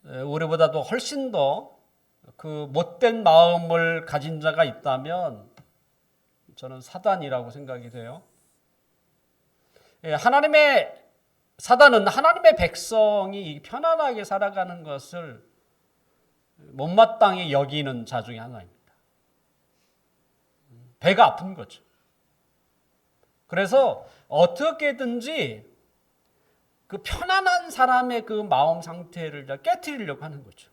우리보다도 훨씬 더 그 못된 마음을 가진 자가 있다면 저는 사단이라고 생각이 돼요. 사단은 하나님의 백성이 편안하게 살아가는 것을 못마땅히 여기는 자 중에 하나입니다. 배가 아픈 거죠. 그래서 어떻게든지 그 편안한 사람의 그 마음 상태를 깨트리려고 하는 거죠.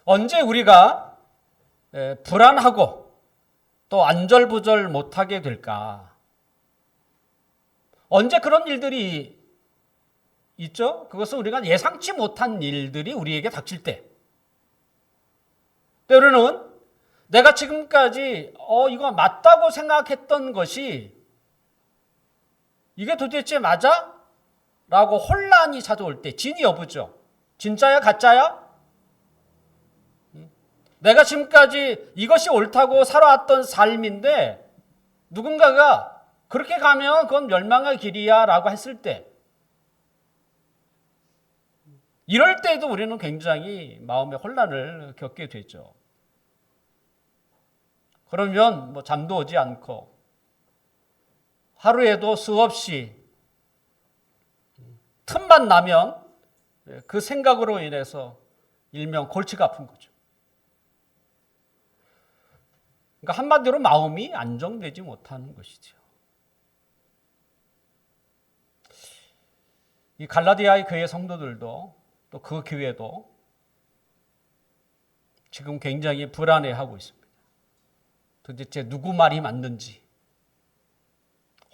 언제 우리가 불안하고 또 안절부절 못하게 될까? 언제 그런 일들이 있죠? 그것은 우리가 예상치 못한 일들이 우리에게 닥칠 때. 때로는 내가 지금까지 이거 맞다고 생각했던 것이 이게 도대체 맞아? 라고 혼란이 찾아올 때 진위 여부죠. 진짜야 가짜야? 내가 지금까지 이것이 옳다고 살아왔던 삶인데 누군가가 그렇게 가면 그건 멸망의 길이야 라고 했을 때 이럴 때도 우리는 굉장히 마음의 혼란을 겪게 되죠. 그러면 잠도 오지 않고 하루에도 수없이 틈만 나면 그 생각으로 인해서 일명 골치가 아픈 거죠. 그러니까 한마디로 마음이 안정되지 못하는 것이죠. 이 갈라디아의 교회 성도들도 또 그 교회도 지금 굉장히 불안해하고 있습니다. 도대체 누구 말이 맞는지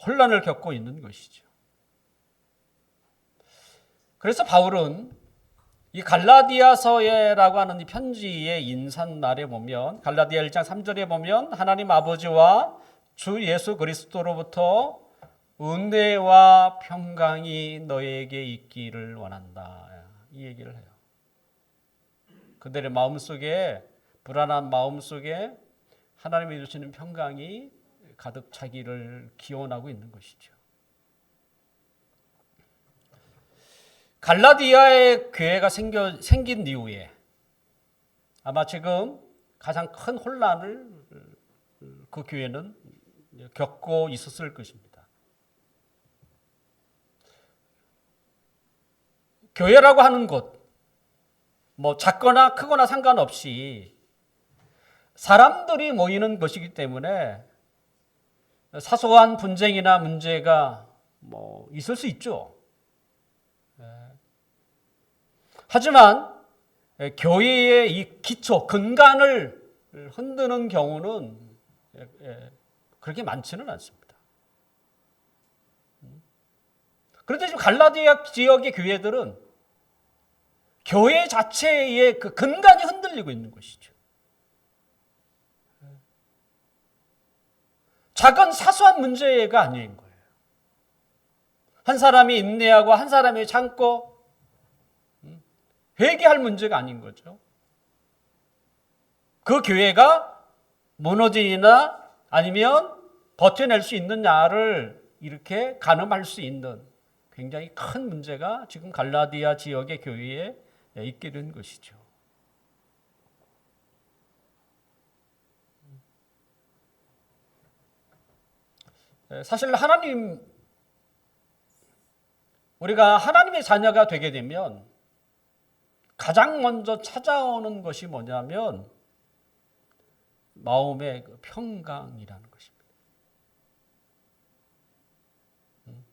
혼란을 겪고 있는 것이죠. 그래서 바울은 이 갈라디아서라고 하는 이 편지의 인사날에 보면 갈라디아 1장 3절에 보면 하나님 아버지와 주 예수 그리스도로부터 은혜와 평강이 너에게 있기를 원한다. 이 얘기를 해요. 그들의 마음속에 불안한 마음속에 하나님이 주시는 평강이 가득 차기를 기원하고 있는 것이죠. 갈라디아의 교회가 생긴 이후에 아마 지금 가장 큰 혼란을 그 교회는 겪고 있었을 것입니다. 교회라고 하는 곳, 작거나 크거나 상관없이 사람들이 모이는 것이기 때문에 사소한 분쟁이나 문제가 있을 수 있죠. 하지만 교회의 이 기초, 근간을 흔드는 경우는 그렇게 많지는 않습니다. 그런데 지금 갈라디아 지역의 교회들은 교회 자체의 그 근간이 흔들리고 있는 것이죠. 작은 사소한 문제가 아닌 거예요. 한 사람이 인내하고 한 사람이 참고 회개할 문제가 아닌 거죠. 그 교회가 무너지나 아니면 버텨낼 수 있느냐를 이렇게 가늠할 수 있는 굉장히 큰 문제가 지금 갈라디아 지역의 교회에 있게 된 것이죠. 사실 우리가 하나님의 자녀가 되게 되면 가장 먼저 찾아오는 것이 뭐냐면 마음의 평강이라는 것입니다.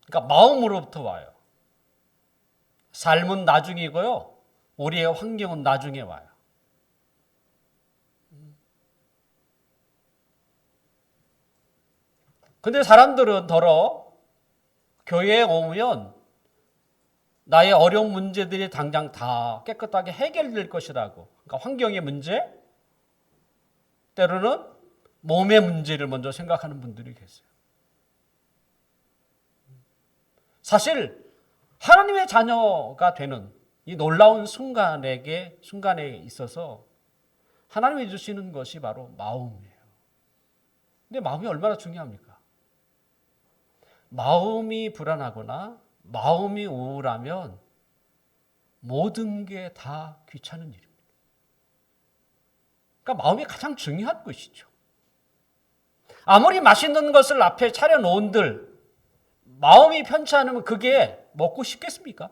그러니까 마음으로부터 와요. 삶은 나중이고요. 우리의 환경은 나중에 와요. 근데 사람들은 더러 교회에 오면 나의 어려운 문제들이 당장 다 깨끗하게 해결될 것이라고. 그러니까 환경의 문제, 때로는 몸의 문제를 먼저 생각하는 분들이 계세요. 사실 하나님의 자녀가 되는 이 놀라운 순간에 있어서 하나님이 주시는 것이 바로 마음이에요. 근데 마음이 얼마나 중요합니까? 마음이 불안하거나 마음이 우울하면 모든 게 다 귀찮은 일입니다. 그러니까 마음이 가장 중요한 것이죠. 아무리 맛있는 것을 앞에 차려놓은들 마음이 편치 않으면 그게 먹고 싶겠습니까?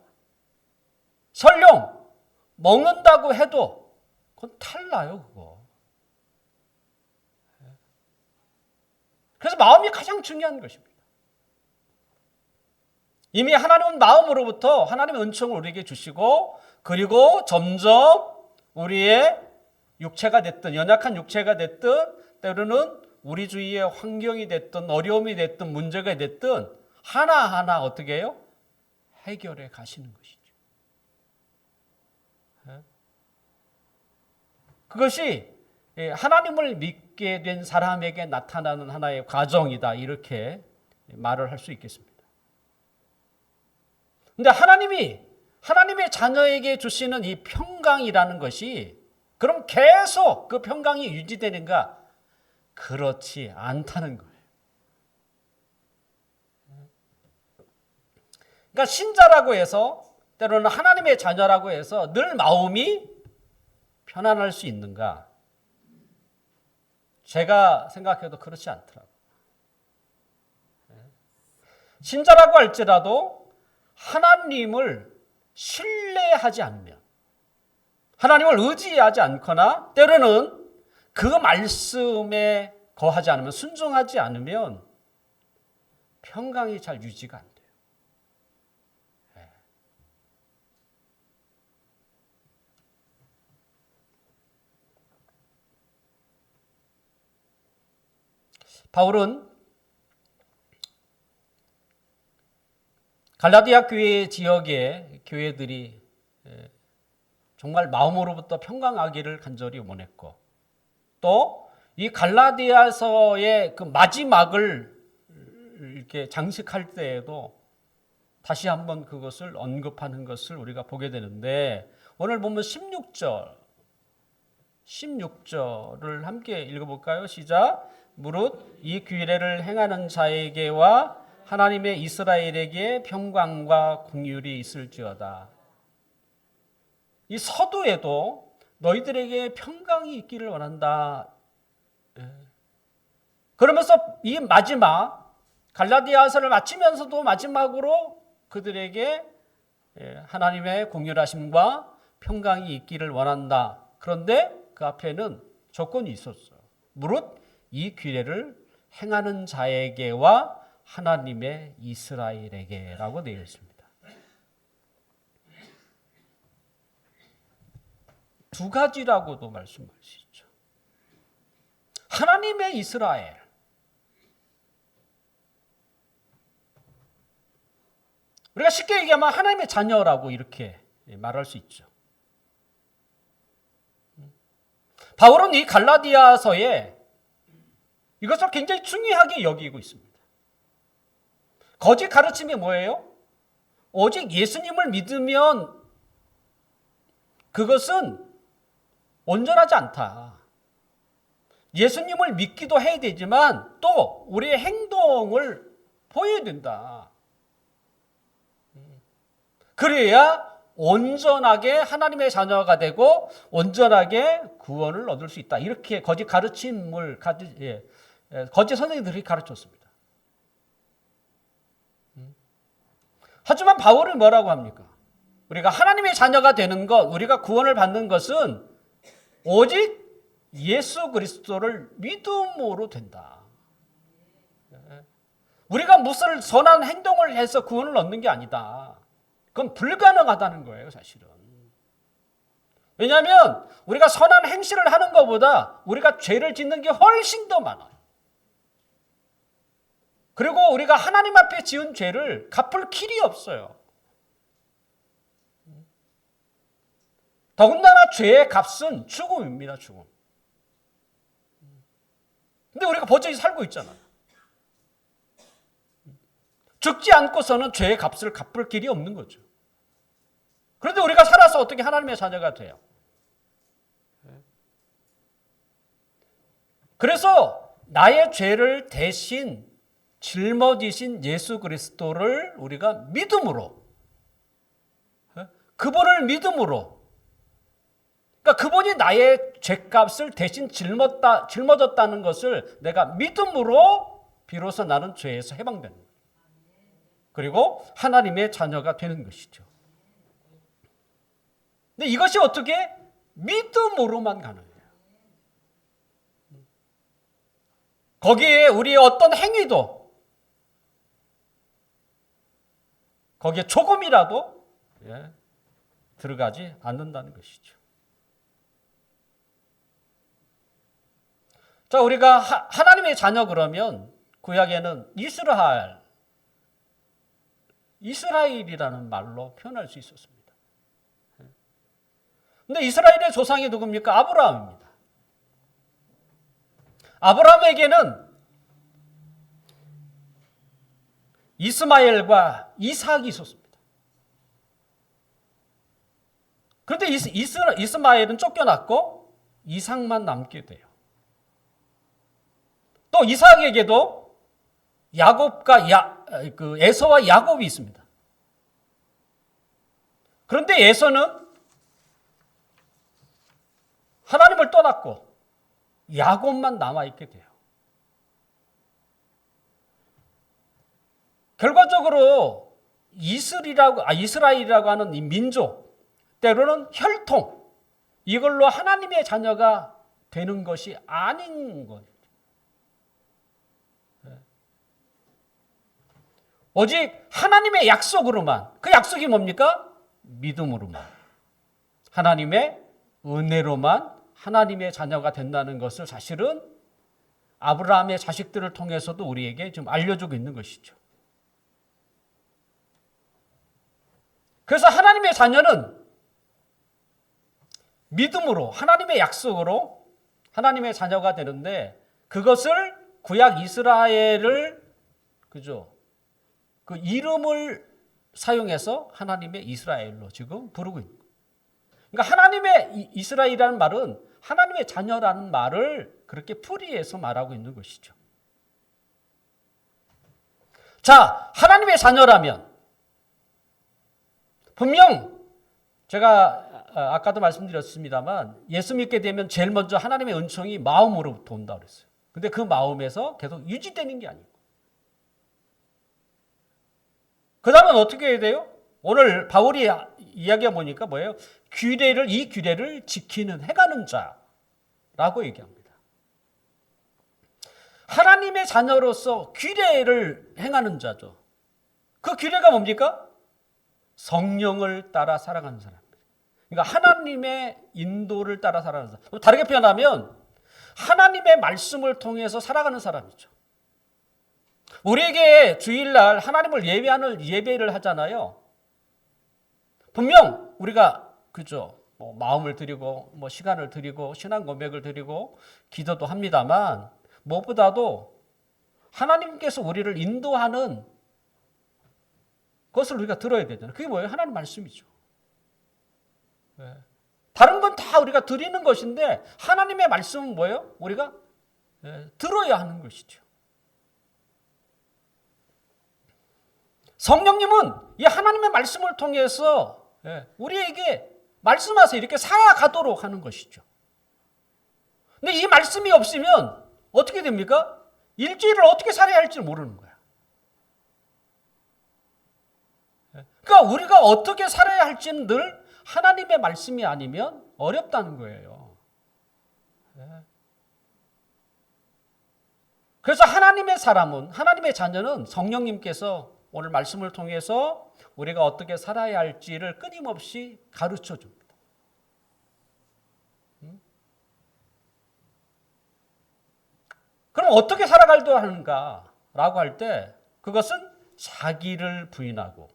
설령 먹는다고 해도 그건 탈나요, 그거. 그래서 마음이 가장 중요한 것입니다. 이미 하나님은 마음으로부터 하나님의 은총을 우리에게 주시고 그리고 점점 우리의 육체가 됐든 연약한 육체가 됐든 때로는 우리 주위의 환경이 됐든 어려움이 됐든 문제가 됐든 하나하나 어떻게 해요? 해결해 가시는 것이죠. 그것이 하나님을 믿게 된 사람에게 나타나는 하나의 과정이다. 이렇게 말을 할 수 있겠습니다. 근데 하나님의 자녀에게 주시는 이 평강이라는 것이 그럼 계속 그 평강이 유지되는가? 그렇지 않다는 거예요. 그러니까 신자라고 해서 때로는 하나님의 자녀라고 해서 늘 마음이 편안할 수 있는가? 제가 생각해도 그렇지 않더라고요. 신자라고 할지라도 하나님을 신뢰하지 않으면, 하나님을 의지하지 않거나 때로는 그 말씀에 거하지 않으면, 순종하지 않으면 평강이 잘 유지가 안 돼요. 바울은 갈라디아 교회 지역의 교회들이 정말 마음으로부터 평강하기를 간절히 원했고 또 이 갈라디아서의 그 마지막을 이렇게 장식할 때에도 다시 한번 그것을 언급하는 것을 우리가 보게 되는데 오늘 보면 16절을 함께 읽어볼까요? 시작. 무릇 이 규례를 행하는 자에게와 하나님의 이스라엘에게 평강과 긍휼이 있을지어다. 이 서두에도 너희들에게 평강이 있기를 원한다. 그러면서 이 마지막 갈라디아서를 마치면서도 마지막으로 그들에게 하나님의 긍휼하심과 평강이 있기를 원한다. 그런데 그 앞에는 조건이 있었어요. 무릇 이 규례를 행하는 자에게와 하나님의 이스라엘에게라고 되어 있습니다. 두 가지라고도 말씀할 수 있죠. 하나님의 이스라엘. 우리가 쉽게 얘기하면 하나님의 자녀라고 이렇게 말할 수 있죠. 바울은 이 갈라디아서에 이것을 굉장히 중요하게 여기고 있습니다. 거짓 가르침이 뭐예요? 오직 예수님을 믿으면 그것은 온전하지 않다. 예수님을 믿기도 해야 되지만 또 우리의 행동을 보여야 된다. 그래야 온전하게 하나님의 자녀가 되고 온전하게 구원을 얻을 수 있다. 이렇게 거짓 가르침을 거짓 선생님들이 가르쳤습니다. 하지만 바울은 뭐라고 합니까? 우리가 하나님의 자녀가 되는 것, 우리가 구원을 받는 것은 오직 예수 그리스도를 믿음으로 된다. 우리가 무슨 선한 행동을 해서 구원을 얻는 게 아니다. 그건 불가능하다는 거예요, 사실은. 왜냐하면 우리가 선한 행실을 하는 것보다 우리가 죄를 짓는 게 훨씬 더 많아요. 그리고 우리가 하나님 앞에 지은 죄를 갚을 길이 없어요. 더군다나 죄의 값은 죽음입니다, 죽음. 근데 우리가 버젓이 살고 있잖아요. 죽지 않고서는 죄의 값을 갚을 길이 없는 거죠. 그런데 우리가 살아서 어떻게 하나님의 자녀가 돼요? 그래서 나의 죄를 대신 짊어지신 예수 그리스도를 우리가 믿음으로 그분을 믿음으로, 그러니까 그분이 나의 죄값을 대신 짊어졌다는 것을 내가 믿음으로 비로소 나는 죄에서 해방되는 거예요. 그리고 하나님의 자녀가 되는 것이죠. 근데 이것이 어떻게? 믿음으로만 가능해요. 거기에 우리의 어떤 행위도, 거기에 조금이라도 들어가지 않는다는 것이죠. 자, 우리가 하나님의 자녀 그러면 구약에는 이스라엘이라는 말로 표현할 수 있었습니다. 근데 이스라엘의 조상이 누굽니까? 아브라함입니다. 아브라함에게는 이스마엘과 이삭이 있었습니다. 그런데 이스마엘은 쫓겨났고 이삭만 남게 돼요. 또 이삭에게도 야곱과 에서와 야곱이 있습니다. 그런데 에서는 하나님을 떠났고 야곱만 남아있게 돼요. 결과적으로 이스라엘이라고 하는 이 민족, 때로는 혈통, 이걸로 하나님의 자녀가 되는 것이 아닌 거예요. 오직 하나님의 약속으로만, 그 약속이 뭡니까? 믿음으로만, 하나님의 은혜로만 하나님의 자녀가 된다는 것을 사실은 아브라함의 자식들을 통해서도 우리에게 좀 알려주고 있는 것이죠. 그래서 하나님의 자녀는 믿음으로, 하나님의 약속으로 하나님의 자녀가 되는데, 그것을 구약 이스라엘을, 그 이름을 사용해서 하나님의 이스라엘로 지금 부르고 있는 거예요. 그러니까 하나님의 이스라엘이라는 말은 하나님의 자녀라는 말을 그렇게 풀이해서 말하고 있는 것이죠. 자, 하나님의 자녀라면 분명 제가 아까도 말씀드렸습니다만 예수 믿게 되면 제일 먼저 하나님의 은총이 마음으로부터 온다고 그랬어요. 근데 그 마음에서 계속 유지되는 게 아니고, 그 다음은 어떻게 해야 돼요? 오늘 바울이 이야기해 보니까 뭐예요? 이 규례를 지키는, 행하는 자라고 얘기합니다. 하나님의 자녀로서 규례를 행하는 자죠. 그 규례가 뭡니까? 성령을 따라 살아가는 사람입니다. 그러니까 하나님의 인도를 따라 살아가는 사람. 다르게 표현하면 하나님의 말씀을 통해서 살아가는 사람이죠. 우리에게 주일날 하나님을 예배하는 예배를 하잖아요. 분명 우리가 마음을 드리고 시간을 드리고 신앙 고백을 드리고 기도도 합니다만, 무엇보다도 하나님께서 우리를 인도하는 것을 우리가 들어야 되잖아요. 그게 뭐예요? 하나님 말씀이죠. 다른 건 다 우리가 드리는 것인데 하나님의 말씀은 뭐예요? 우리가 들어야 하는 것이죠. 성령님은 이 하나님의 말씀을 통해서 우리에게 말씀하세요. 이렇게 살아가도록 하는 것이죠. 근데 이 말씀이 없으면 어떻게 됩니까? 일주일을 어떻게 살아야 할지 모르는 거야. 그러니까 우리가 어떻게 살아야 할지는 늘 하나님의 말씀이 아니면 어렵다는 거예요. 그래서 하나님의 사람은, 하나님의 자녀는 성령님께서 오늘 말씀을 통해서 우리가 어떻게 살아야 할지를 끊임없이 가르쳐 줍니다. 그럼 어떻게 살아가야 하는가라고 할 때 그것은 자기를 부인하고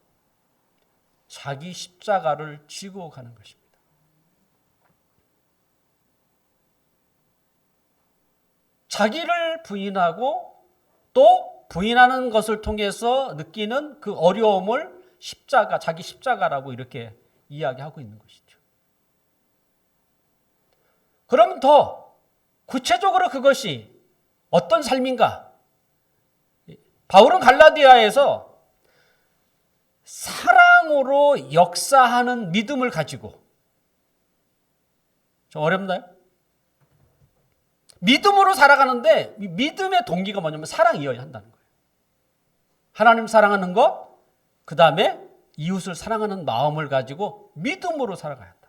자기 십자가를 지고 가는 것입니다. 자기를 부인하고 또 부인하는 것을 통해서 느끼는 그 어려움을 자기 십자가라고 이렇게 이야기하고 있는 것이죠. 그럼 더 구체적으로 그것이 어떤 삶인가? 바울은 갈라디아에서 사랑 사랑으로 역사하는 믿음을 가지고, 좀 어렵나요? 믿음으로 살아가는데 믿음의 동기가 뭐냐면 사랑이어야 한다는 거예요. 하나님 사랑하는 것, 그 다음에 이웃을 사랑하는 마음을 가지고 믿음으로 살아가야 한다.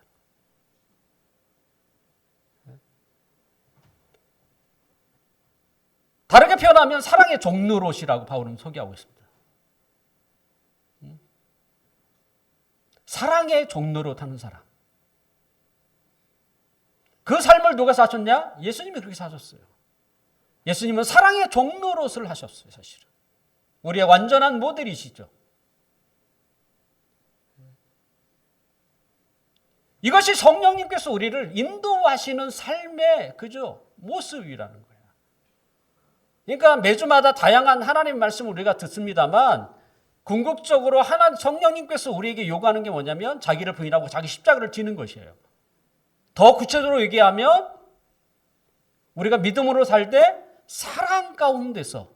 다르게 표현하면 사랑의 종로롯이라고 바울은 소개하고 있습니다. 사랑의 종로롯 하는 사람. 그 삶을 누가 사셨냐? 예수님이 그렇게 사셨어요. 예수님은 사랑의 종로롯을 하셨어요, 사실은. 우리의 완전한 모델이시죠. 이것이 성령님께서 우리를 인도하시는 삶의 모습이라는 거예요. 그러니까 매주마다 다양한 하나님 말씀을 우리가 듣습니다만 궁극적으로 성령님께서 우리에게 요구하는 게 뭐냐면 자기를 부인하고 자기 십자가를 지는 것이에요. 더 구체적으로 얘기하면 우리가 믿음으로 살 때 사랑 가운데서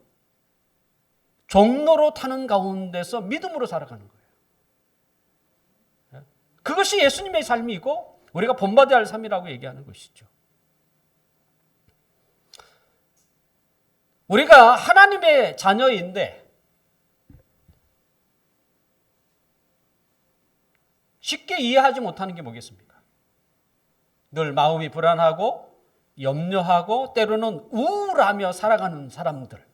종로로 타는 가운데서 믿음으로 살아가는 거예요. 그것이 예수님의 삶이고 우리가 본받아야 할 삶이라고 얘기하는 것이죠. 우리가 하나님의 자녀인데 쉽게 이해하지 못하는 게 뭐겠습니까? 늘 마음이 불안하고 염려하고 때로는 우울하며 살아가는 사람들.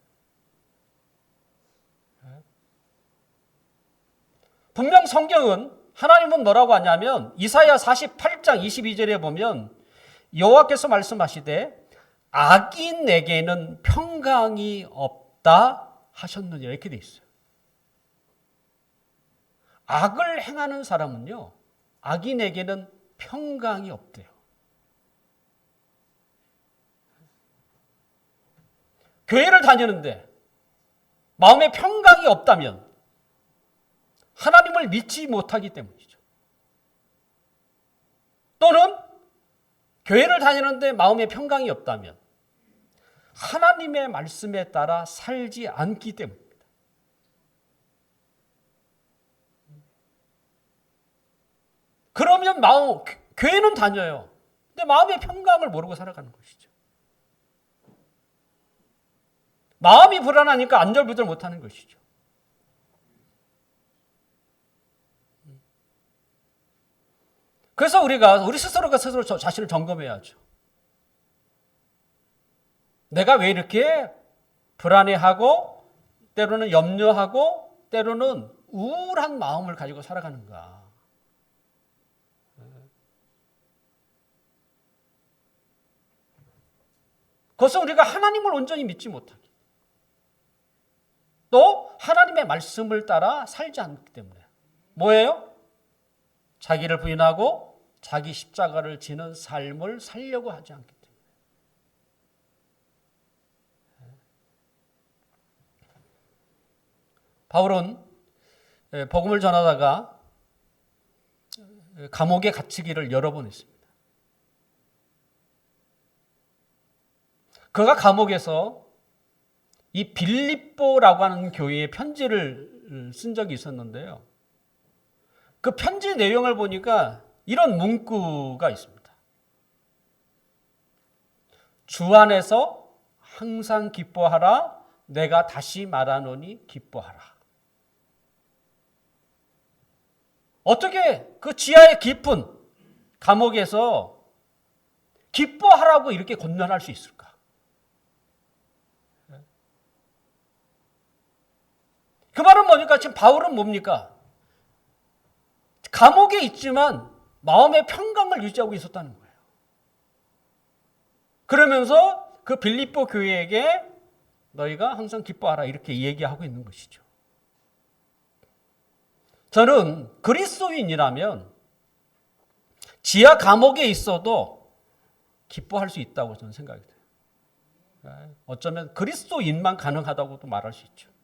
분명 성경은 하나님은 뭐라고 하냐면 이사야 48장 22절에 보면 여호와께서 말씀하시되 악인에게는 평강이 없다 하셨느니라 이렇게 돼 있어요. 악을 행하는 사람은요, 악인에게는 평강이 없대요. 교회를 다니는데 마음에 평강이 없다면 하나님을 믿지 못하기 때문이죠. 또는 교회를 다니는데 마음에 평강이 없다면 하나님의 말씀에 따라 살지 않기 때문입니다. 그러면 교회는 다녀요. 근데 마음의 평강을 모르고 살아가는 것이죠. 마음이 불안하니까 안절부절 못하는 것이죠. 그래서 우리 스스로가 스스로 자신을 점검해야죠. 내가 왜 이렇게 불안해하고 때로는 염려하고 때로는 우울한 마음을 가지고 살아가는가. 그것은 우리가 하나님을 온전히 믿지 못하기, 또 하나님의 말씀을 따라 살지 않기 때문에. 뭐예요? 자기를 부인하고 자기 십자가를 지는 삶을 살려고 하지 않기 때문에. 바울은 복음을 전하다가 감옥에 갇히기를 여러 번 했습니다. 그가 감옥에서 이 빌립보라고 하는 교회에 편지를 쓴 적이 있었는데요. 그 편지 내용을 보니까 이런 문구가 있습니다. 주 안에서 항상 기뻐하라. 내가 다시 말하노니 기뻐하라. 어떻게 그 지하의 깊은 감옥에서 기뻐하라고 이렇게 권면할 수 있을까? 그 말은 뭐니까 지금 바울은 뭡니까? 감옥에 있지만 마음의 평강을 유지하고 있었다는 거예요. 그러면서 그 빌립보 교회에게 너희가 항상 기뻐하라 이렇게 얘기하고 있는 것이죠. 저는 그리스도인이라면 지하 감옥에 있어도 기뻐할 수 있다고 저는 생각이 돼요. 어쩌면 그리스도인만 가능하다고도 말할 수 있죠.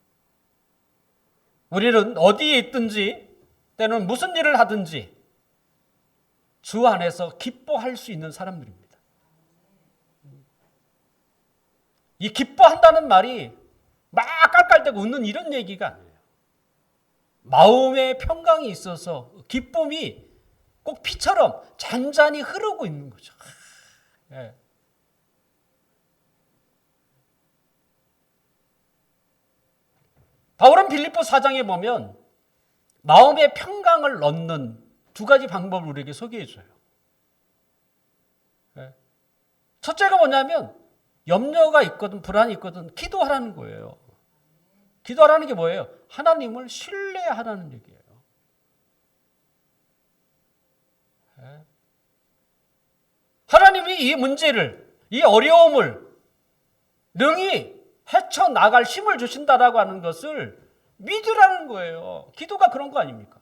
우리는 어디에 있든지 때는 무슨 일을 하든지 주 안에서 기뻐할 수 있는 사람들입니다. 이 기뻐한다는 말이 막 깔깔대고 웃는 이런 얘기가 아니에요. 마음의 평강이 있어서 기쁨이 꼭 피처럼 잔잔히 흐르고 있는 거죠. 예. 바울은 빌립보 4장에 보면 마음의 평강을 얻는 두 가지 방법을 우리에게 소개해 줘요. 예. 첫째가 뭐냐면 염려가 있거든 불안이 있거든 기도하라는 거예요. 기도하라는 게 뭐예요? 하나님을 신뢰하라는 얘기예요. 예. 하나님이 이 문제를, 이 어려움을 능히 헤쳐나갈 힘을 주신다라고 하는 것을 믿으라는 거예요. 기도가 그런 거 아닙니까?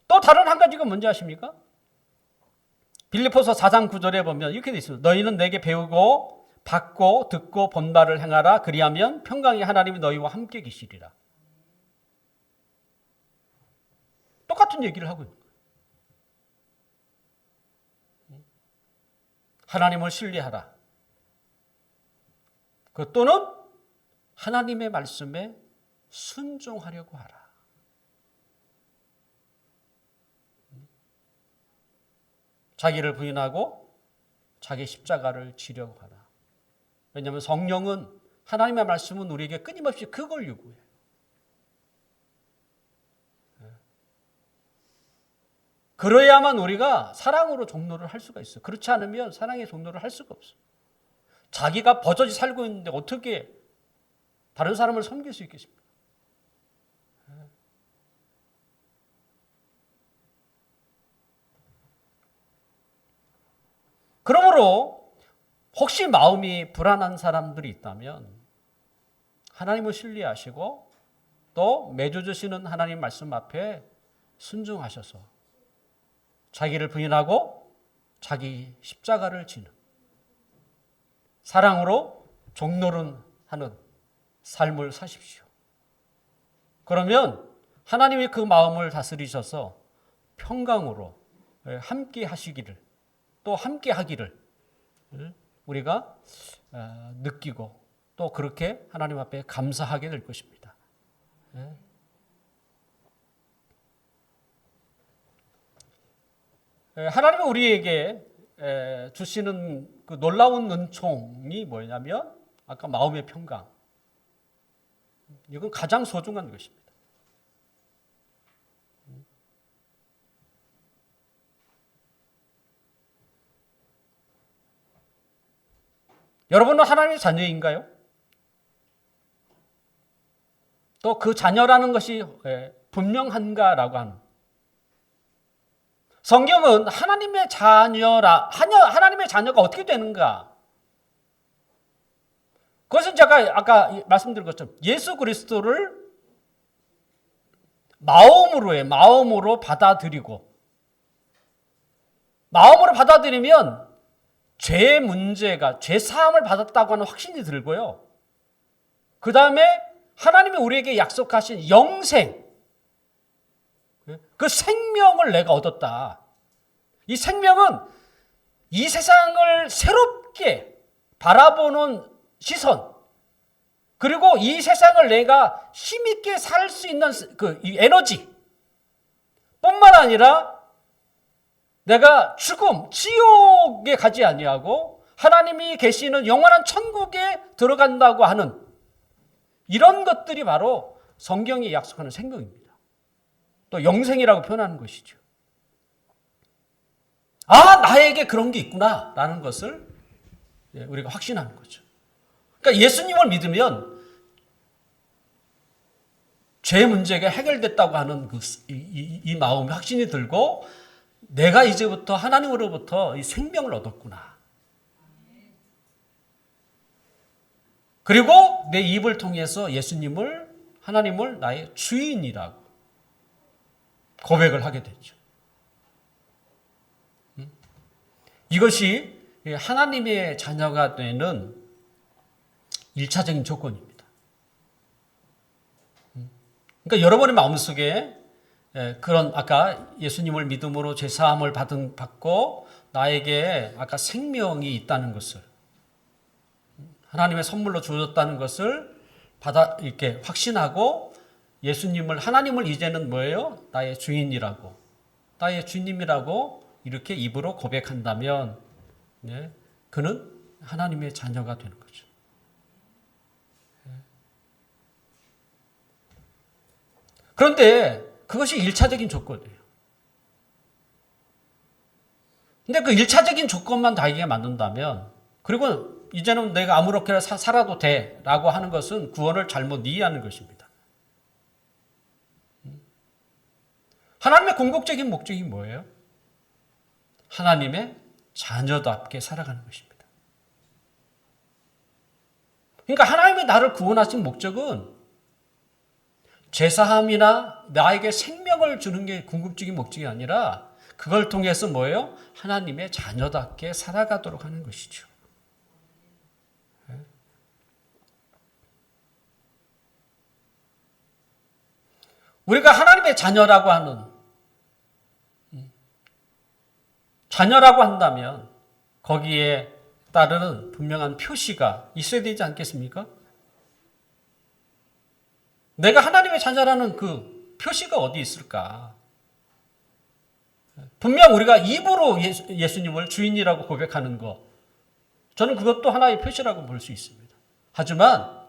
또 다른 한 가지가 뭔지 아십니까? 빌립보서 4장 9절에 보면 이렇게 되어 있습니다. 너희는 내게 배우고 받고 듣고 본 바를 행하라. 그리하면 평강의 하나님이 너희와 함께 계시리라. 똑같은 얘기를 하고 있는 거예요. 하나님을 신뢰하라. 그 또는 하나님의 말씀에 순종하려고 하라. 자기를 부인하고 자기 십자가를 지려고 하라. 왜냐하면 성령은 하나님의 말씀은 우리에게 끊임없이 그걸 요구해요. 그래야만 우리가 사랑으로 종로를 할 수가 있어요. 그렇지 않으면 사랑의 종로를 할 수가 없어요. 자기가 버젓이 살고 있는데 어떻게 다른 사람을 섬길 수 있겠습니까? 그러므로 혹시 마음이 불안한 사람들이 있다면 하나님을 신뢰하시고 또 매주 주시는 하나님 말씀 앞에 순종하셔서 자기를 부인하고 자기 십자가를 지는 사랑으로 종노릇하는 삶을 사십시오. 그러면 하나님이 그 마음을 다스리셔서 평강으로 함께 하시기를 또 함께 하기를 우리가 느끼고 또 그렇게 하나님 앞에 감사하게 될 것입니다. 하나님은 우리에게 주시는 그 놀라운 은총이 뭐냐면 아까 마음의 평강. 이건 가장 소중한 것입니다. 여러분은 하나님의 자녀인가요? 또 그 자녀라는 것이 분명한가라고 하는. 성경은 하나님의 자녀가 어떻게 되는가? 그것은 제가 아까 말씀드린 것처럼 예수 그리스도를 마음으로 받아들이고, 마음으로 받아들이면 죄의 문제가, 죄 사함을 받았다고 하는 확신이 들고요. 그 다음에 하나님이 우리에게 약속하신 영생, 그 생명을 내가 얻었다. 이 생명은 이 세상을 새롭게 바라보는 시선, 그리고 이 세상을 내가 힘있게 살 수 있는 이 에너지 뿐만 아니라 내가 죽음, 지옥에 가지 아니하고 하나님이 계시는 영원한 천국에 들어간다고 하는 이런 것들이 바로 성경이 약속하는 생명입니다. 또 영생이라고 표현하는 것이죠. 아, 나에게 그런 게 있구나 라는 것을 우리가 확신하는 거죠. 그러니까 예수님을 믿으면 죄 문제가 해결됐다고 하는 이 마음의 확신이 들고 내가 이제부터 하나님으로부터 이 생명을 얻었구나. 그리고 내 입을 통해서 하나님을 나의 주인이라고 고백을 하게 됐죠. 이것이 하나님의 자녀가 되는 1차적인 조건입니다. 그러니까 여러분의 마음속에 그런 아까 예수님을 믿음으로 죄사함을 받고 나에게 아까 생명이 있다는 것을 하나님의 선물로 주어졌다는 것을 이렇게 확신하고 하나님을 이제는 뭐예요? 나의 주인이라고, 나의 주님이라고 이렇게 입으로 고백한다면, 네, 그는 하나님의 자녀가 되는 거죠. 그런데 그것이 1차적인 조건이에요. 근데 그 1차적인 조건만 다르게 만든다면, 그리고 이제는 내가 아무렇게나 살아도 돼 라고 하는 것은 구원을 잘못 이해하는 것입니다. 하나님의 궁극적인 목적이 뭐예요? 하나님의 자녀답게 살아가는 것입니다. 그러니까 하나님의 나를 구원하신 목적은 죄사함이나 나에게 생명을 주는 게 궁극적인 목적이 아니라 그걸 통해서 뭐예요? 하나님의 자녀답게 살아가도록 하는 것이죠. 우리가 하나님의 자녀라고 한다면 거기에 따르는 분명한 표시가 있어야 되지 않겠습니까? 내가 하나님의 자녀라는 그 표시가 어디 있을까? 분명 우리가 입으로 예수님을 주인이라고 고백하는 것, 저는 그것도 하나의 표시라고 볼 수 있습니다. 하지만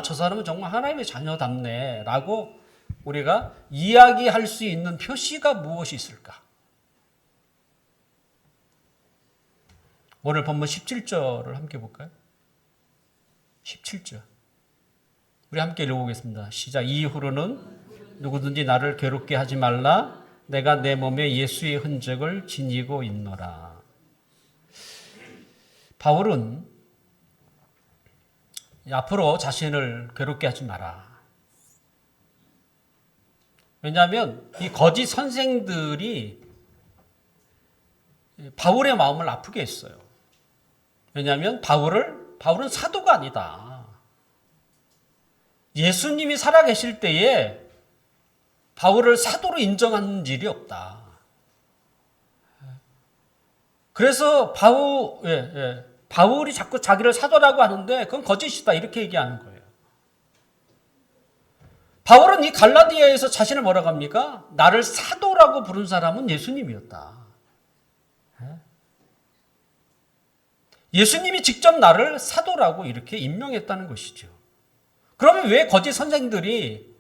저 사람은 정말 하나님의 자녀답네 라고 우리가 이야기할 수 있는 표시가 무엇이 있을까? 오늘 본문 17절을 함께 볼까요? 17절. 우리 함께 읽어보겠습니다. 시작. 이후로는 누구든지 나를 괴롭게 하지 말라. 내가 내 몸에 예수의 흔적을 지니고 있노라. 바울은 앞으로 자신을 괴롭게 하지 마라. 왜냐하면 이 거짓 선생들이 바울의 마음을 아프게 했어요. 왜냐하면 바울은 사도가 아니다. 예수님이 살아계실 때에 바울을 사도로 인정하는 일이 없다. 그래서 바울이 자꾸 자기를 사도라고 하는데 그건 거짓이다 이렇게 얘기하는 거예요. 바울은 이 갈라디아에서 자신을 뭐라고 합니까? 나를 사도라고 부른 사람은 예수님이었다. 예수님이 직접 나를 사도라고 이렇게 임명했다는 것이죠. 그러면 왜 거짓 선생들이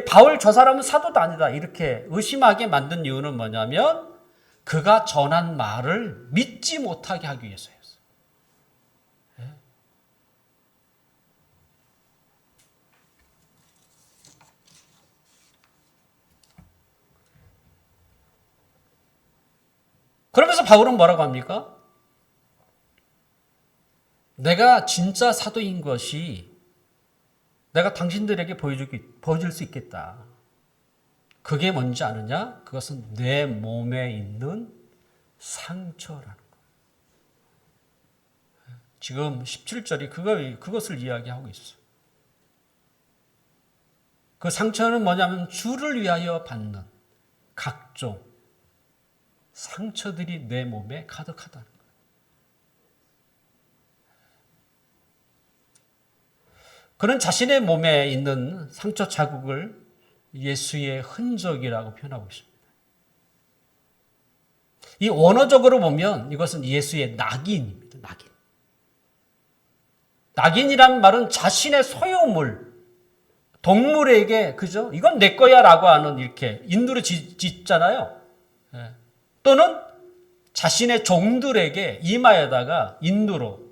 바울 저 사람은 사도도 아니다 이렇게 의심하게 만든 이유는 뭐냐면 그가 전한 말을 믿지 못하게 하기 위해서였어요. 그러면서 바울은 뭐라고 합니까? 내가 진짜 사도인 것이 내가 당신들에게 보여줄 수 있겠다. 그게 뭔지 아느냐? 그것은 내 몸에 있는 상처라는 거예요. 지금 17절이 그것을 이야기하고 있어요. 그 상처는 뭐냐면 주를 위하여 받는 각종 상처들이 내 몸에 가득하다는 거예요. 그는 자신의 몸에 있는 상처 자국을 예수의 흔적이라고 표현하고 있습니다. 이 원어적으로 보면 이것은 예수의 낙인입니다. 낙인. 낙인이란 말은 자신의 소유물, 동물에게, 그죠? 이건 내 거야 라고 하는 이렇게 인두를 짓잖아요. 또는 자신의 종들에게 이마에다가 인두로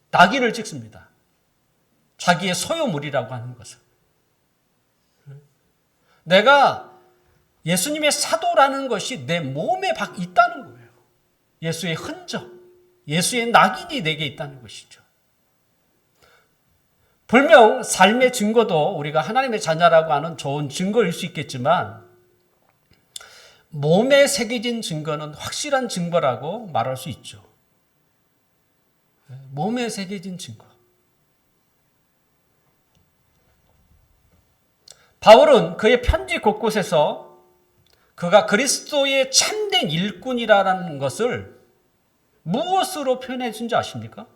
낙인을 찍습니다. 자기의 소유물이라고 하는 것을. 내가 예수님의 사도라는 것이 내 몸에 있다는 거예요. 예수의 흔적, 예수의 낙인이 내게 있다는 것이죠. 분명 삶의 증거도 우리가 하나님의 자녀라고 하는 좋은 증거일 수 있겠지만 몸에 새겨진 증거는 확실한 증거라고 말할 수 있죠. 몸에 새겨진 증거. 바울은 그의 편지 곳곳에서 그가 그리스도의 참된 일꾼이라는 것을 무엇으로 표현해 준지 아십니까?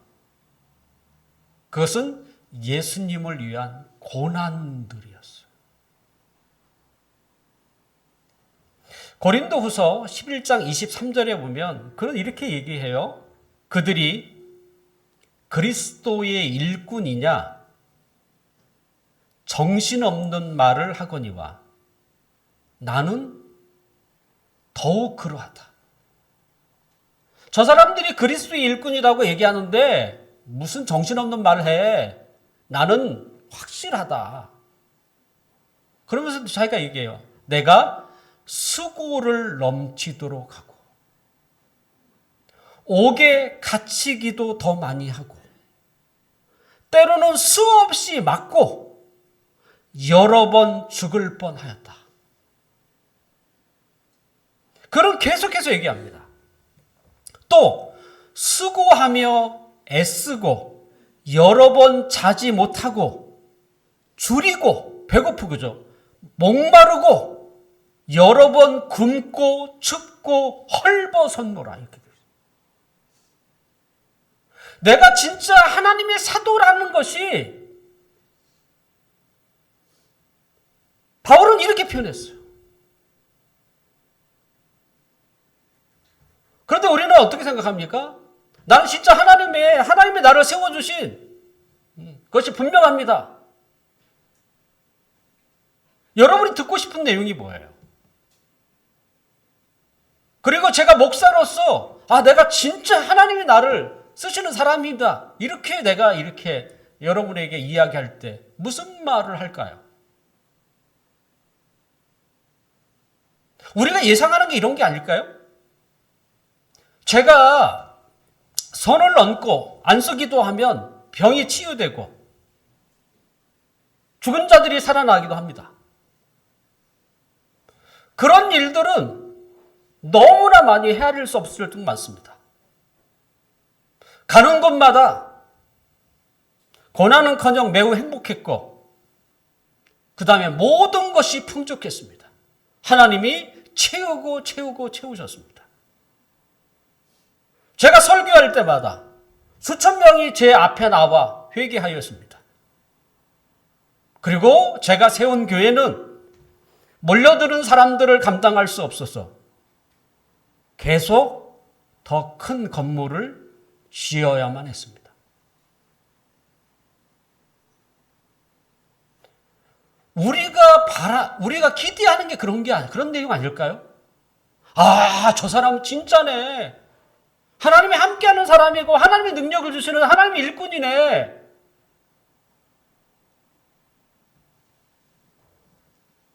그것은 예수님을 위한 고난들이었어요. 고린도후서 11장 23절에 보면 그는 이렇게 얘기해요. 그들이 그리스도의 일꾼이냐 정신없는 말을 하거니와 나는 더욱 그러하다. 저 사람들이 그리스도의 일꾼이라고 얘기하는데 무슨 정신없는 말을 해. 나는 확실하다. 그러면서 자기가 얘기해요. 내가 수고를 넘치도록 하고 옥에 갇히기도 더 많이 하고 때로는 수없이 맞고 여러 번 죽을 뻔하였다. 그럼 계속해서 얘기합니다. 또 수고하며 애쓰고 여러 번 자지 못하고 줄이고 배고프고죠. 목마르고 여러 번 굶고 춥고 헐벗었노라 이렇게 돼요. 내가 진짜 하나님의 사도라는 것이 바울은 이렇게 표현했어요. 그런데 우리는 어떻게 생각합니까? 나는 진짜 하나님의 나를 세워주신 그것이 분명합니다. 여러분이 듣고 싶은 내용이 뭐예요? 그리고 제가 목사로서 내가 진짜 하나님이 나를 쓰시는 사람이다. 내가 이렇게 여러분에게 이야기할 때 무슨 말을 할까요? 우리가 예상하는 게 이런 게 아닐까요? 제가 손을 얹고 안수기도 하면 병이 치유되고 죽은 자들이 살아나기도 합니다. 그런 일들은 너무나 많이 헤아릴 수 없을 듯 많습니다. 가는 곳마다 고난은커녕 매우 행복했고 그 다음에 모든 것이 풍족했습니다. 하나님이 채우셨습니다. 제가 설교할 때마다 수천 명이 제 앞에 나와 회개하였습니다. 그리고 제가 세운 교회는 몰려드는 사람들을 감당할 수 없어서 계속 더 큰 건물을 지어야만 했습니다. 우리가 기대하는 게 그런 내용 아닐까요? 저 사람 진짜네. 하나님이 함께하는 사람이고 하나님의 능력을 주시는 하나님의 일꾼이네.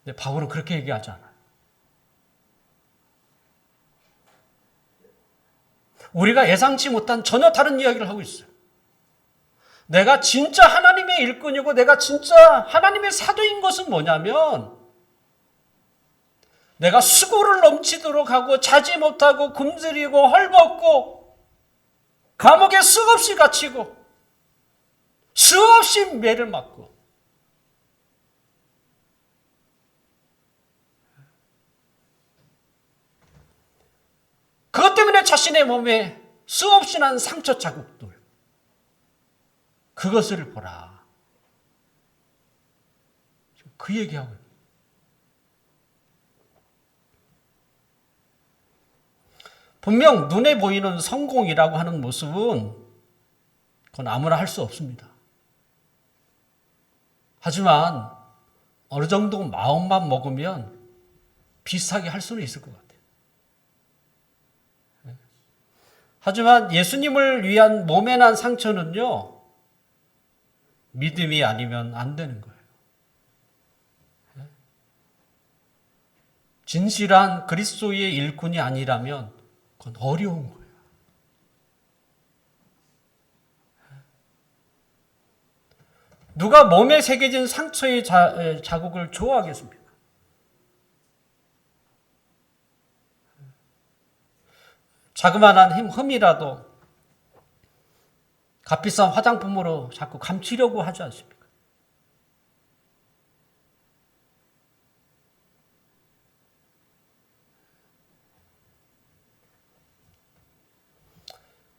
근데 바울은 그렇게 얘기하지 않아요. 우리가 예상치 못한 전혀 다른 이야기를 하고 있어요. 내가 진짜 하나님의 일꾼이고 내가 진짜 하나님의 사도인 것은 뭐냐면 내가 수고를 넘치도록 하고 자지 못하고 굶주리고 헐벗고 감옥에 수없이 갇히고 수없이 매를 맞고 그것 때문에 자신의 몸에 수없이 난 상처 자국들 그것을 보라. 그 얘기하고 있어요. 분명 눈에 보이는 성공이라고 하는 모습은 그건 아무나 할 수 없습니다. 하지만 어느 정도 마음만 먹으면 비슷하게 할 수는 있을 것 같아요. 하지만 예수님을 위한 몸에 난 상처는요, 믿음이 아니면 안 되는 거예요. 진실한 그리스도의 일꾼이 아니라면 그건 어려운 거예요. 누가 몸에 새겨진 상처의 자국을 좋아하겠습니까? 자그마한 흠이라도 값비싼 화장품으로 자꾸 감추려고 하지 않습니까?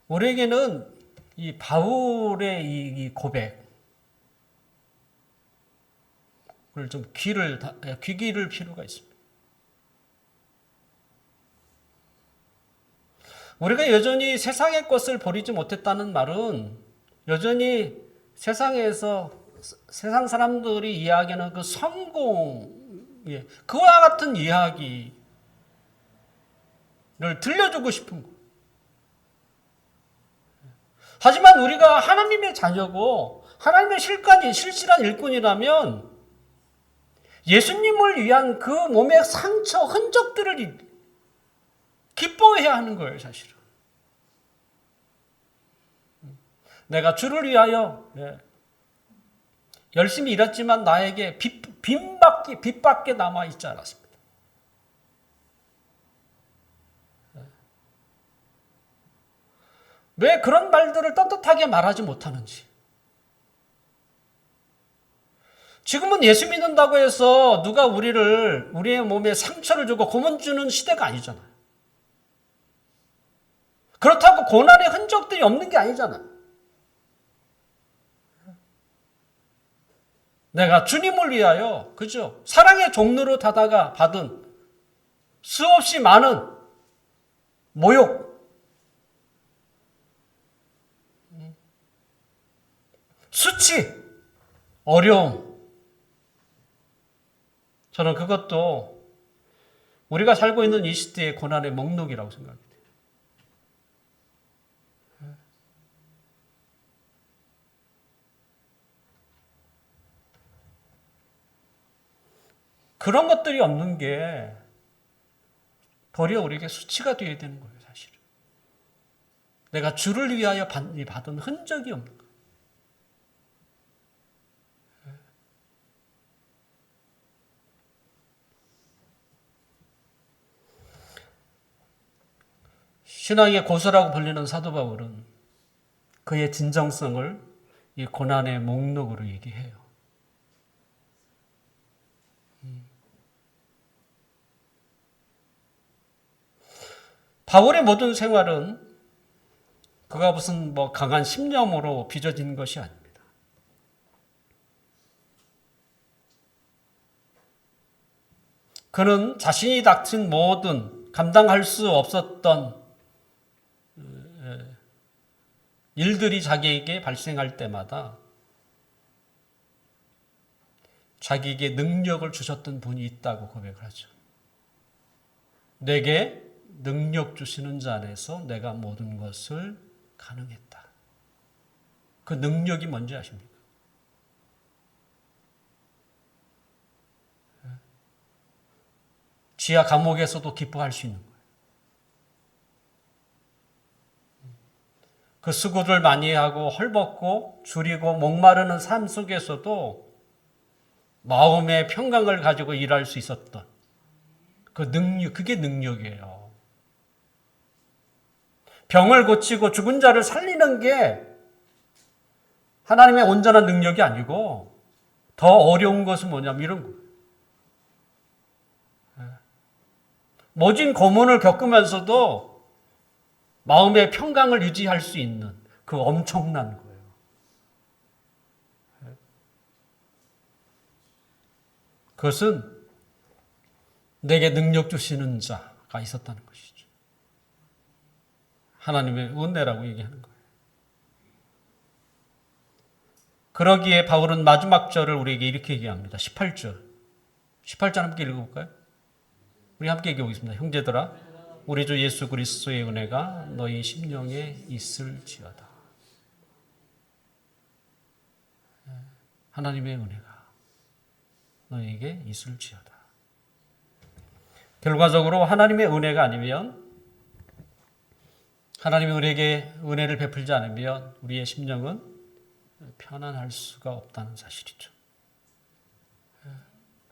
우리에게는 이 바울의 이 고백을 좀 귀 기를 필요가 있습니다. 우리가 여전히 세상의 것을 버리지 못했다는 말은 여전히 세상에서 세상 사람들이 이야기하는 그 성공, 그와 같은 이야기를 들려주고 싶은 거. 하지만 우리가 하나님의 자녀고 하나님의 실실한 일꾼이라면 예수님을 위한 그 몸의 상처, 흔적들을 기뻐해야 하는 거예요, 사실은. 내가 주를 위하여 열심히 일했지만 나에게 빚밖에 남아있지 않았습니다. 왜 그런 말들을 떳떳하게 말하지 못하는지. 지금은 예수 믿는다고 해서 누가 우리의 몸에 상처를 주고 고문 주는 시대가 아니잖아요. 그렇다고 고난의 흔적들이 없는 게 아니잖아요. 내가 주님을 위하여, 그죠? 사랑의 종로로 타다가 받은 수없이 많은 모욕, 수치, 어려움. 저는 그것도 우리가 살고 있는 이 시대의 고난의 목록이라고 생각합니다. 그런 것들이 없는 게 도리어 우리에게 수치가 되어야 되는 거예요, 사실은. 내가 주를 위하여 받은 흔적이 없는 거예요. 신앙의 고수라고 불리는 사도 바울은 그의 진정성을 이 고난의 목록으로 얘기해요. 바울의 모든 생활은 그가 무슨 강한 신념으로 빚어진 것이 아닙니다. 그는 자신이 닥친 모든 감당할 수 없었던 일들이 자기에게 발생할 때마다 자기에게 능력을 주셨던 분이 있다고 고백을 하죠. 내게 능력 주시는 자 안에서 내가 모든 것을 가능했다. 그 능력이 뭔지 아십니까? 지하 감옥에서도 기뻐할 수 있는 거예요. 그 수고를 많이 하고 헐벗고 줄이고 목마르는 삶 속에서도 마음의 평강을 가지고 일할 수 있었던 그 능력, 그게 능력이에요. 병을 고치고 죽은 자를 살리는 게 하나님의 온전한 능력이 아니고 더 어려운 것은 뭐냐면 이런 거예요. 모진 고문을 겪으면서도 마음의 평강을 유지할 수 있는 그 엄청난 거예요. 그것은 내게 능력 주시는 자가 있었다는 것이죠. 하나님의 은혜라고 얘기하는 거예요. 그러기에 바울은 마지막 절을 우리에게 이렇게 얘기합니다. 18절. 18절 함께 읽어볼까요? 우리 함께 읽어보겠습니다. 형제들아, 우리 주 예수 그리스도의 은혜가 너희 심령에 있을지어다. 하나님의 은혜가 너희에게 있을지어다. 결과적으로 하나님의 은혜가 아니면, 하나님이 우리에게 은혜를 베풀지 않으면 우리의 심령은 편안할 수가 없다는 사실이죠.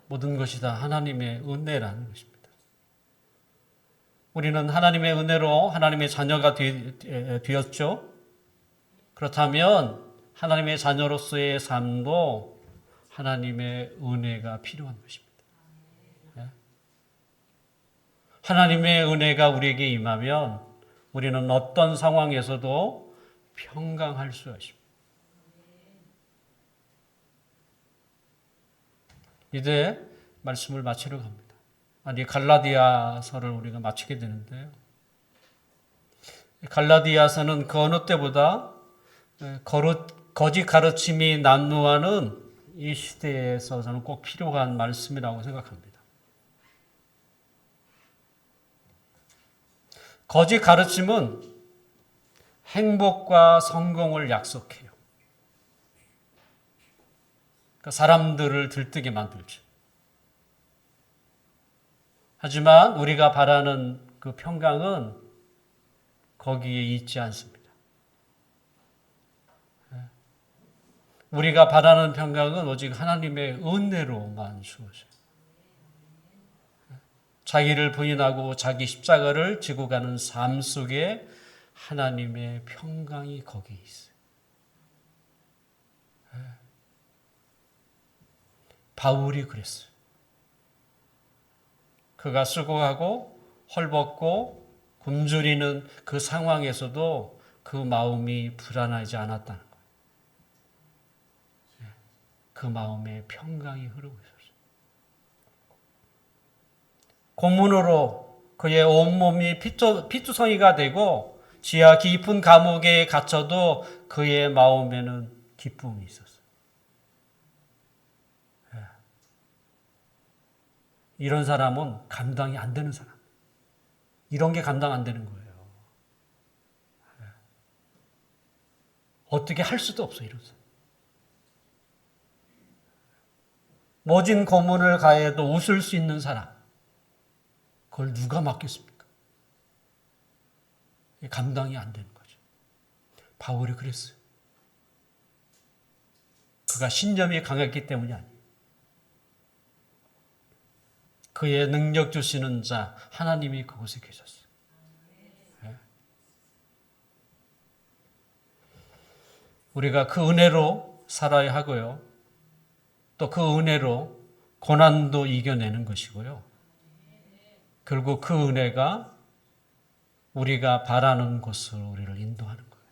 모든 것이 다 하나님의 은혜라는 것입니다. 우리는 하나님의 은혜로 하나님의 자녀가 되었죠. 그렇다면 하나님의 자녀로서의 삶도 하나님의 은혜가 필요한 것입니다. 하나님의 은혜가 우리에게 임하면 우리는 어떤 상황에서도 평강할 수가 있습니다. 이제 말씀을 마치러 갑니다. 이 갈라디아서를 우리가 마치게 되는데요. 갈라디아서는 그 어느 때보다 거짓 가르침이 난무하는 이 시대에서 저는 꼭 필요한 말씀이라고 생각합니다. 거짓 가르침은 행복과 성공을 약속해요. 그러니까 사람들을 들뜨게 만들죠. 하지만 우리가 바라는 그 평강은 거기에 있지 않습니다. 우리가 바라는 평강은 오직 하나님의 은혜로만 주어져요. 자기를 부인하고 자기 십자가를 지고 가는 삶 속에 하나님의 평강이 거기에 있어요. 바울이 그랬어요. 그가 수고하고 헐벗고 굶주리는 그 상황에서도 그 마음이 불안하지 않았다는 거예요. 그 마음에 평강이 흐르고 있었어요. 고문으로 그의 온몸이 피투성이가 되고 지하 깊은 감옥에 갇혀도 그의 마음에는 기쁨이 있었어요. 이런 사람은 감당이 안 되는 사람. 이런 게 감당 안 되는 거예요. 어떻게 할 수도 없어, 이런 사람. 모진 고문을 가해도 웃을 수 있는 사람. 그걸 누가 맡겠습니까? 감당이 안 되는 거죠. 바울이 그랬어요. 그가 신념이 강했기 때문이 아니에요. 그의 능력 주시는 자 하나님이 그곳에 계셨어요. 네. 우리가 그 은혜로 살아야 하고요. 또 그 은혜로 고난도 이겨내는 것이고요. 결국 그 은혜가 우리가 바라는 곳으로 우리를 인도하는 거예요.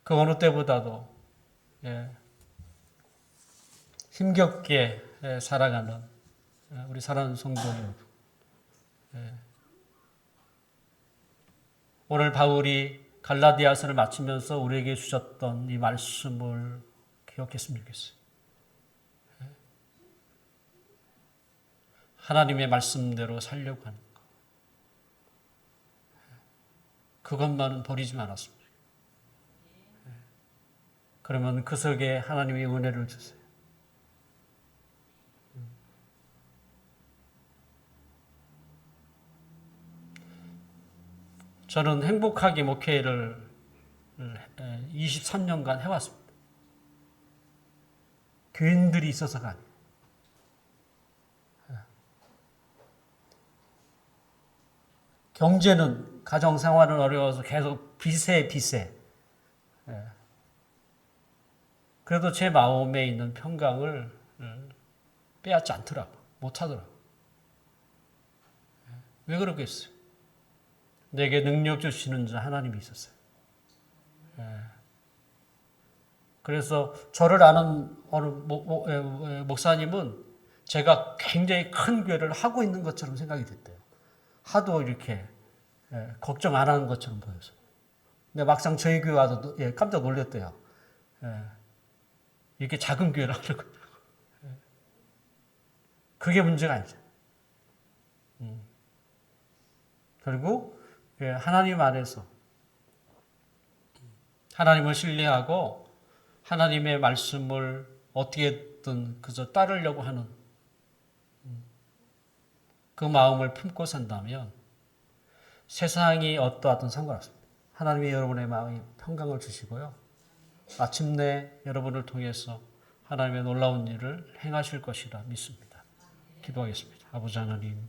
그 어느 때보다도 힘겹게 살아가는 우리 사랑하는 성도 여러분. 오늘 바울이 갈라디아서를 마치면서 우리에게 주셨던 이 말씀을 기억했으면 좋겠어요. 하나님의 말씀대로 살려고 하는 것. 그것만은 버리지 않았습니다. 그러면 그 속에 하나님의 은혜를 주세요. 저는 행복하게 목회를 23년간 해왔습니다. 교인들이 있어서가 아니에요. 경제는, 가정생활은 어려워서 계속 빚에. 그래도 제 마음에 있는 평강을 빼앗지 않더라고. 못하더라고. 왜 그러겠어요? 내게 능력 주시는 자 하나님이 있었어요. 그래서 저를 아는 어느 목사님은 제가 굉장히 큰 교회를 하고 있는 것처럼 생각이 됐대요. 하도 이렇게 걱정 안 하는 것처럼 보여서. 근데 막상 저희 교회 와서 깜짝 놀랐대요. 이렇게 작은 교회를 하려고. 그게 문제가 아니죠. 결국 하나님 안에서 하나님을 신뢰하고 하나님의 말씀을 어떻게든 그저 따르려고 하는 그 마음을 품고 산다면 세상이 어떠하든 상관없습니다. 하나님이 여러분의 마음에 평강을 주시고요. 마침내 여러분을 통해서 하나님의 놀라운 일을 행하실 것이라 믿습니다. 기도하겠습니다. 아버지 하나님,